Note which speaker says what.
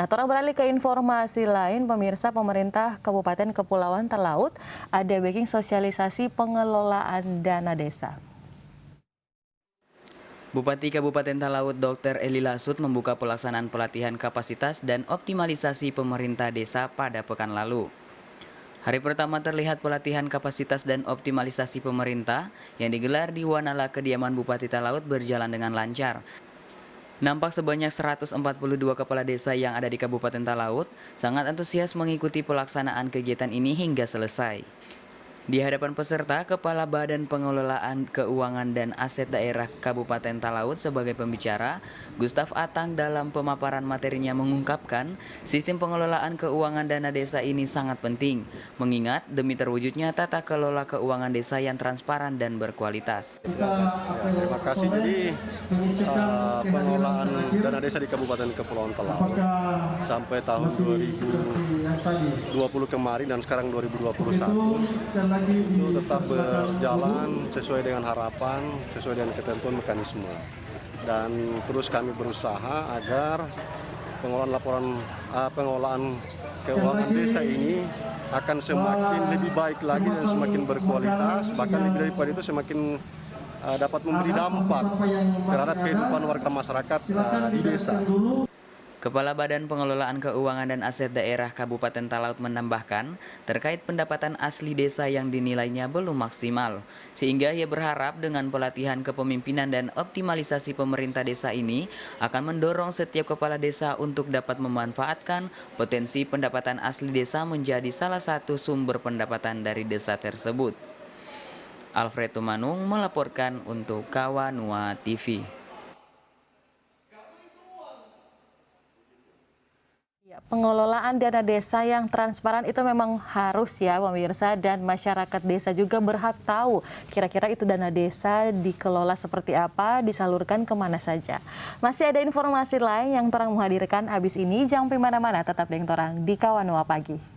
Speaker 1: Nah, torang beralih ke informasi lain, pemirsa. Pemerintah Kabupaten Kepulauan Talaut ada backing sosialisasi pengelolaan dana desa.
Speaker 2: Bupati Kabupaten Talaut Dr. Eli Lasut membuka pelaksanaan pelatihan kapasitas dan optimalisasi pemerintah desa pada pekan lalu. Hari pertama terlihat pelatihan kapasitas dan optimalisasi pemerintah yang digelar di Wanala kediaman Bupati Talaut berjalan dengan lancar. Nampak sebanyak 142 kepala desa yang ada di Kabupaten Talaut sangat antusias mengikuti pelaksanaan kegiatan ini hingga selesai. Di hadapan peserta, Kepala Badan Pengelolaan Keuangan dan Aset Daerah Kabupaten Talaut sebagai pembicara, Gustaf Atang dalam pemaparan materinya mengungkapkan sistem pengelolaan keuangan dana desa ini sangat penting, mengingat demi terwujudnya tata kelola keuangan desa yang transparan dan berkualitas.
Speaker 3: Terima kasih. Jadi pengelolaan dana desa di Kabupaten Kepulauan Talaut sampai tahun 2020 kemarin dan sekarang 2021 itu tetap berjalan sesuai dengan harapan, sesuai dengan ketentuan mekanisme. Dan terus kami berusaha agar pengelolaan keuangan desa ini akan semakin lebih baik lagi dan semakin berkualitas, bahkan lebih daripada itu semakin dapat memberi dampak terhadap kehidupan warga masyarakat di desa.
Speaker 2: Kepala Badan Pengelolaan Keuangan dan Aset Daerah Kabupaten Talaut menambahkan terkait pendapatan asli desa yang dinilainya belum maksimal, sehingga ia berharap dengan pelatihan kepemimpinan dan optimalisasi pemerintah desa ini akan mendorong setiap kepala desa untuk dapat memanfaatkan potensi pendapatan asli desa menjadi salah satu sumber pendapatan dari desa tersebut. Alfred Tumanung melaporkan untuk Kawanua TV.
Speaker 1: Pengelolaan dana desa yang transparan itu memang harus ya pemirsa, dan masyarakat desa juga berhak tahu kira-kira itu dana desa dikelola seperti apa, disalurkan kemana saja. Masih ada informasi lain yang torang menghadirkan habis ini, jangan pilih mana-mana, tetap dengan torang di Kawanua Pagi.